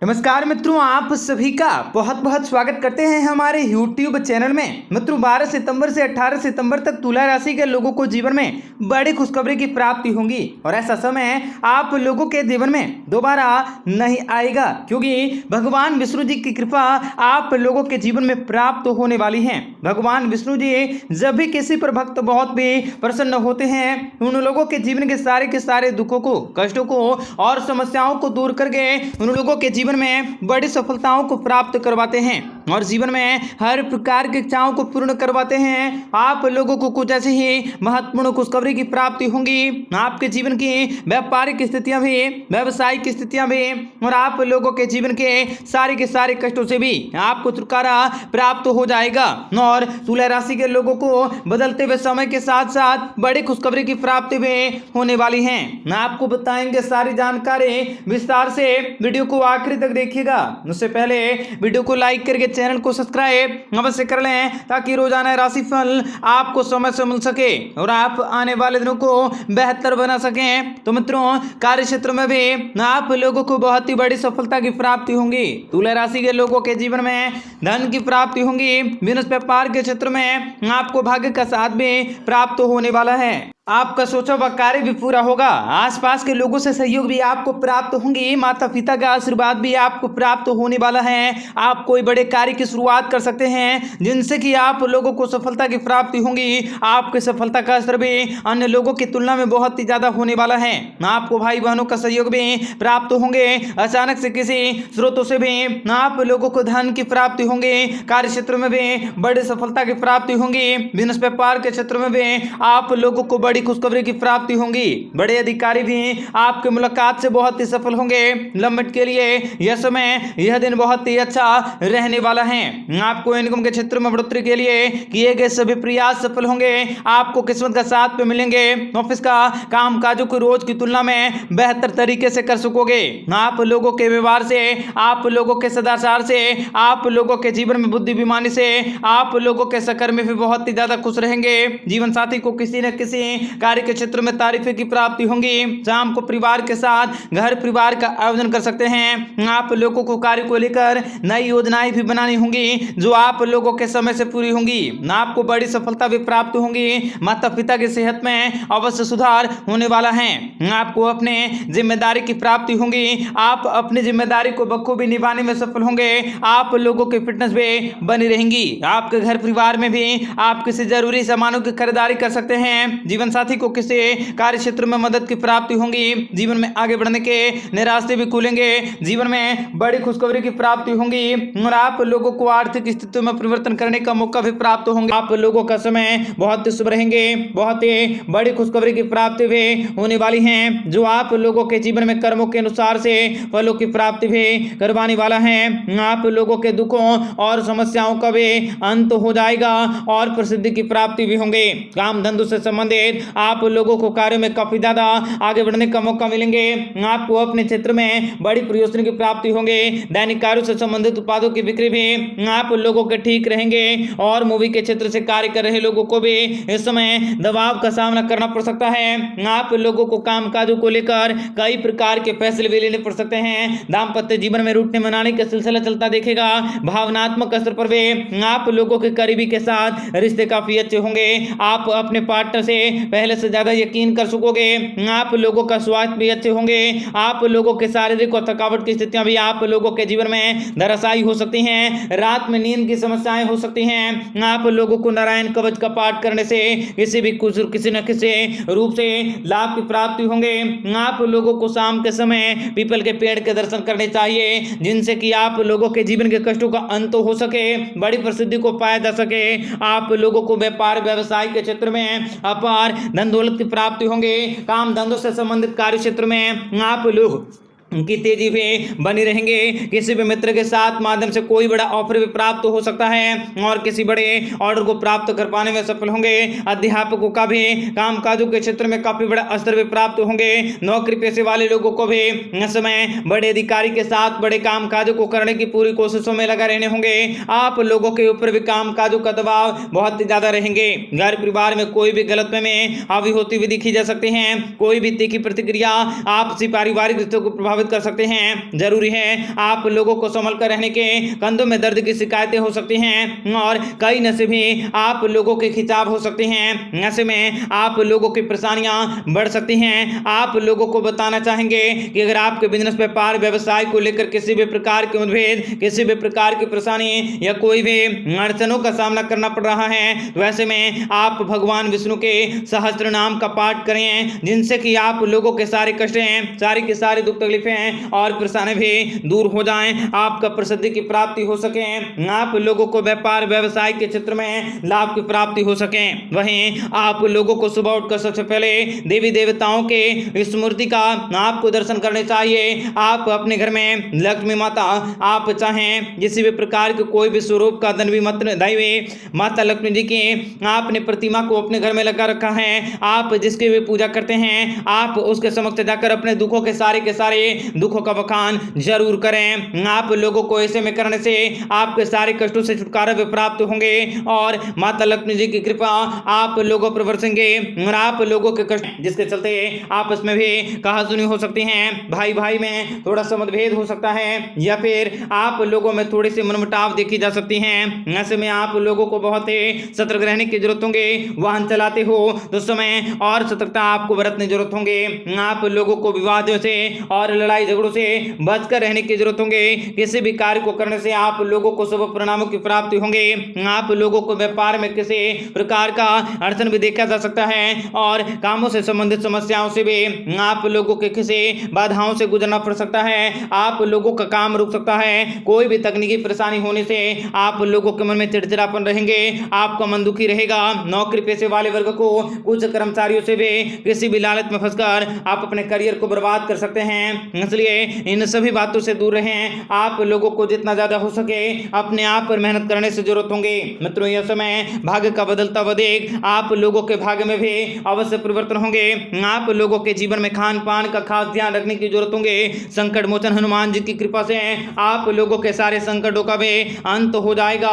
नमस्कार मित्रों, आप सभी का बहुत बहुत स्वागत करते हैं हमारे YouTube चैनल में। मित्रों, 12 सितंबर से 18 सितंबर तक तुला राशि के लोगों को जीवन में बड़ी खुशखबरी की प्राप्ति होगी और ऐसा समय आप लोगों के जीवन में दोबारा नहीं आएगा, क्योंकि भगवान विष्णु जी की कृपा आप लोगों के जीवन में प्राप्त होने वाली है। भगवान विष्णु जी जब भी किसी पर भक्त बहुत भी प्रसन्न होते हैं, उन लोगों के जीवन के सारे दुखों को, कष्टों को और समस्याओं को दूर करके उन लोगों के जीवन में बड़ी सफलताओं को प्राप्त करवाते हैं और जीवन में हर प्रकार की इच्छाओं को पूर्ण करवाते हैं। आप लोगों को कुछ ऐसी ही महत्वपूर्ण खुशखबरी की प्राप्ति होंगी। आपके जीवन की व्यापारिक स्थितियां भी, व्यवसायिक स्थितियां भी और आप लोगों के जीवन के सारे कष्टों से भी आपको छुटकारा प्राप्त हो जाएगा और तुला राशि के लोगों को बदलते हुए समय के साथ साथ बड़ी खुशखबरी की प्राप्ति भी होने वाली है। आपको बताएंगे सारी जानकारी विस्तार से, वीडियो को आखिरी तक देखिएगा। उससे पहले वीडियो को लाइक करके चैनल को सब्सक्राइब अवश्य कर लें ताकि रोजाना राशिफल आपको समय से मिल सके और आप आने वाले दिनों को बेहतर बना सकें। तो मित्रों, कार्य क्षेत्र में भी आप लोगों को बहुत ही बड़ी सफलता की प्राप्ति होंगी। तुला राशि के लोगों के जीवन में धन की प्राप्ति होंगी। बिजनेस व्यापार के क्षेत्र में आपको भाग्य का साथ भी प्राप्त होने वाला है। आपका सोचा हुआ कार्य भी पूरा होगा। आसपास के लोगों से सहयोग भी आपको प्राप्त होंगी। माता पिता का आशीर्वाद भी आपको प्राप्त होने वाला है। आप कोई बड़े कार्य की शुरुआत कर सकते हैं जिनसे कि आप लोगों को सफलता की प्राप्ति होंगी। आपकी सफलता का असर भी अन्य लोगों की तुलना में बहुत ही ज्यादा होने वाला है। आपको भाई बहनों का सहयोग भी प्राप्त होंगे। अचानक से किसी स्रोतों से भी आप लोगों को धन की प्राप्ति होंगी। कार्य क्षेत्र में भी बड़ी सफलता की प्राप्ति होंगी। बिजनेस व्यापार के क्षेत्र में भी आप लोगों को बड़ी खुशखबरी की प्राप्ति होंगी। बड़े अधिकारी भी आपकी मुलाकात से बहुत ही सफल होंगे। लंबित के लिए यह समय, यह दिन बहुत ही अच्छा रहने वाला है। आपको इनकम के क्षेत्र में बढ़ोतरी के लिए किए गए सभी प्रयास सफल होंगे। आपको किस्मत का साथ पे मिलेंगे। ऑफिस का काम काजों को रोज की तुलना में बेहतर तरीके से कर सकोगे। आप लोगों के व्यवहार से, आप लोगों के सदाचार से, आप लोगों के जीवन में बुद्धि बेईमानी से आप लोगों के सहकर्मी भी बहुत ही ज्यादा खुश रहेंगे। जीवन साथी को किसी न किसी कार्य के क्षेत्र में तारीफे की प्राप्ति होंगी। शाम को परिवार के साथ घर परिवार का आयोजन कर सकते हैं। आप लोगों को कार्य को लेकर नई योजनाएं भी बनानी होंगी जो आप लोगों के समय से पूरी होंगी। आपको बड़ी सफलता भी प्राप्त होंगी। माता पिता की सेहत में अवश्य सुधार होने वाला है। आपको अपने जिम्मेदारी की प्राप्ति होंगी। आप अपनी जिम्मेदारी को बखूबी निभाने में सफल होंगे। आप लोगों की फिटनेस भी बनी रहेंगी। आपके घर परिवार में भी आप किसी जरूरी सामानों की खरीदारी कर सकते हैं। जीवन साथी को किसी कार्य क्षेत्र में मदद की प्राप्ति होंगी। जीवन में आगे बढ़ने के नए रास्ते भी खुलेंगे। जीवन में बड़ी खुशखबरी की प्राप्ति होंगी और आप लोगों को आर्थिक स्थिति में परिवर्तन करने का मौका भी प्राप्त होंगे। आप लोगों का समय बहुत ही शुभ रहेंगे। बहुत ही बड़ी खुशखबरी की प्राप्ति भी होने वाली है जो आप लोगों के जीवन में कर्मों के अनुसार से फलों की प्राप्ति भी करवाने वाला है। आप लोगों के दुखों और समस्याओं का भी अंत हो जाएगा और प्रसिद्धि की प्राप्ति भी होंगे। काम धंधों से संबंधित आप लोगों को कार्य में काफी ज्यादा आगे बढ़ने का मौका मिलेंगे। आपको अपने क्षेत्र में बड़ी प्रयोजन की प्राप्ति होंगे। दैनिक कार्यों से संबंधित उत्पादों की बिक्री भी आप लोगों के ठीक रहेंगे और मूवी के क्षेत्र से कार्य कर रहे लोगों को भी इस समय दबाव का सामना करना पड़ सकता है। आप लोगों को काम काजों को लेकर कई प्रकार के फैसले भी लेने पड़ सकते हैं। दाम्पत्य जीवन में रूठने मनाने का सिलसिला चलता देखेगा। भावनात्मक स्तर पर भी आप लोगों के करीबी के साथ रिश्ते काफी अच्छे होंगे। आप अपने पार्टनर से पहले से ज्यादा यकीन कर सकोगे। आप लोगों का स्वास्थ्य भी अच्छे होंगे। आप लोगों के शारीरिक और थकावट की स्थितियां भी आप लोगों के जीवन में धराशायी हो सकती हैं। रात में नींद की समस्याएं हो सकती हैं। आप लोगों को नारायण कवच का पाठ करने से किसी न किसी रूप से लाभ की प्राप्ति होंगे। आप लोगों को शाम के समय पीपल के पेड़ के दर्शन करने चाहिए जिनसे कि आप लोगों के जीवन के कष्टों का अंत हो सके, बड़ी प्रसिद्धि को पाया जा सके। आप लोगों को व्यापार व्यवसाय के क्षेत्र में अपार धन दौलत की प्राप्ति होंगे। काम धंधों से संबंधित कार्य क्षेत्र में आप लोग की तेजी भी बनी रहेंगे। किसी भी मित्र के साथ माध्यम से कोई बड़ा ऑफर भी प्राप्त हो सकता है और किसी बड़े ऑर्डर को प्राप्त कर पाने में सफल होंगे। अध्यापकों का भी काम काजों के क्षेत्र में काफी बड़ा असर भी प्राप्त होंगे। नौकरी पेशे वाले लोगों को भी इस समय बड़े अधिकारी के साथ बड़े काम काजों को करने की पूरी कोशिशों में लगा रहने होंगे। आप लोगों के ऊपर भी काम काजों का दबाव बहुत ही ज्यादा रहेंगे। घर परिवार में कोई भी गलतफहमी हावी होती हुई दिखी जा सकती है। कोई भी तीखी प्रतिक्रिया आपसी पारिवारिक रिश्तों को प्रभावित प्रभावित कर सकते हैं। जरूरी है आप लोगों को संभल कर रहने के, कंधों में दर्द की शिकायतें हो सकती हैं और कई नशे भी आप लोगों के खिंचाव हो सकते हैं। ऐसे में आप लोगों की परेशानियां बढ़ सकती हैं। आप लोगों को बताना चाहेंगे कि अगर आपके बिजनेस व्यापार व्यवसाय को लेकर किसी भी प्रकार के मतभेद, किसी भी प्रकार की परेशानी या कोई भी अड़चनों का सामना करना पड़ रहा है तो ऐसे में आप भगवान विष्णु के सहस्त्र नाम का पाठ करें, जिनसे कि आप लोगों के सारे कष्टें, सारी की सारी दुख तकलीफें और परेशानी भी दूर हो जाएं, आपका प्रसिद्धि की प्राप्ति हो सके, आप लोगों को व्यापार व्यवसाय के क्षेत्र में लाभ की प्राप्ति हो सके। वहीं आप लोगों को सुबह उठकर सबसे पहले देवी देवताओं के स्मृति का आपको दर्शन करने चाहिए। आप अपने घर में लक्ष्मी माता, आप चाहें किसी भी प्रकार के कोई भी स्वरूप का दैवी माता लक्ष्मी जी की आपने प्रतिमा को अपने घर में लगा रखा है, आप जिसकी भी पूजा करते हैं आप उसके समक्ष जाकर अपने दुखों के सारे दुखों का बखान जरूर करें। आप लोगों को ऐसे में करने से आपके सारे कष्टों से छुटकारा भी प्राप्त होंगे और माता लक्ष्मी जी की कृपा आप लोगों पर बरसेंगे और आप लोगों के कष्ट, जिसके चलते आपस में भी कहासुनी हो सकती हैं, भाई भाई में थोड़ा सा मतभेद हो सकता है या फिर आप लोगों में थोड़ी सी मनमुटाव देखी जा सकती हैं। ऐसे में आप लोगों को बहुत ही सतर्क रहने की जरूरत होंगे। वाहन चलाते हो तो समय और सतर्कता आपको बरतने की जरूरत होंगे। आप लोगों को विवादों से और लड़ाई झगड़ों से बचकर रहने की जरूरत होंगे। किसी भी कार्य को करने से आप लोगों को शुभ परिणामों की प्राप्ति होंगे। आप लोगों को व्यापार में किसी प्रकार का अड़चन भी देखा जा सकता है और कामों से संबंधित समस्याओं से भी आप लोगों के किसी बाधाओं से गुजरना पड़ सकता है। आप लोगों का काम रुक सकता है। कोई भी तकनीकी परेशानी होने से आप लोगों के मन में चिड़चिड़ापन रहेंगे, आपका मन दुखी रहेगा। नौकरी पेशे वाले वर्ग को कुछ कर्मचारियों से भी किसी भी लालच में फंसकर आप अपने करियर को बर्बाद कर सकते हैं, इसलिए इन सभी बातों से दूर रहें। आप लोगों को जितना ज्यादा हो सके अपने आप पर मेहनत करने से जरूरत होंगे। मित्रों, यह समय भाग्य का बदलता हुआ देख आप लोगों के भाग्य में भी अवश्य परिवर्तन होंगे। आप लोगों के जीवन में खान पान का खास ध्यान रखने की जरूरत होंगे। संकट मोचन हनुमान जी की कृपा से आप लोगों के सारे संकटों का भी अंत हो जाएगा।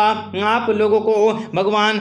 आप लोगों को भगवान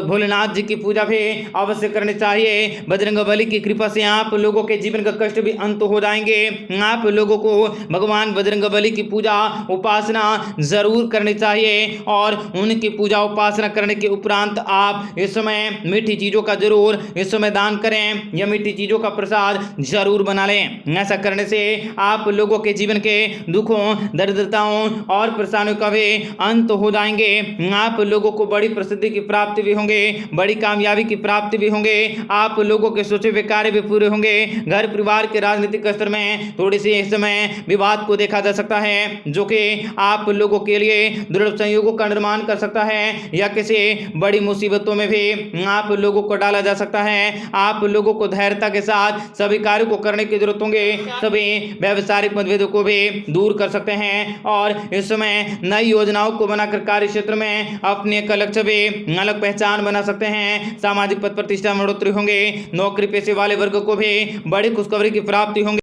भोलेनाथ जी की पूजा भी अवश्य करनी चाहिए। बजरंगबली की कृपा से आप लोगों के जीवन का कष्ट भी अंत हो जाएंगे। आप लोगों को भगवान बजरंगबली की पूजा उपासना जरूर करनी चाहिए और उनकी पूजा उपासना करने के उपरांत आप इस समय मीठी चीजों का जरूर इस समय दान करें या मीठी चीजों का प्रसाद जरूर बना लें। ऐसा करने से आप लोगों के जीवन के दुखों, दरिद्रताओं और परेशानियों का भी अंत हो जाएंगे। आप लोगों को बड़ी प्रसिद्धि की प्राप्ति भी होंगे, बड़ी कामयाबी की प्राप्ति भी होंगे। आप लोगों के सोचे हुए कार्य भी पूरे होंगे। घर परिवार के राजनीतिक स्तर में थोड़ी सी इस समय विवाद को देखा जा सकता है, जो कि आप लोगों के लिए दृढ़ संयोगों का निर्माण कर सकता है या किसी बड़ी मुसीबतों में भी आप लोगों को डाला जा सकता है। आप लोगों को धैर्यता के साथ सभी कार्यों को करने की जरूरत होंगे। सभी व्यावसायिक मतभेदों को भी दूर कर सकते हैं और इस समय नई योजनाओं को बनाकर कार्य क्षेत्र में अपनी एक लक्ष्य भी अलग पहचान बना सकते हैं। सामाजिक पद प्रतिष्ठा में बढ़ोतरी होंगे। नौकरी पेशे वाले वर्ग को भी बड़ी खुशखबरी की प्राप्ति होंगी।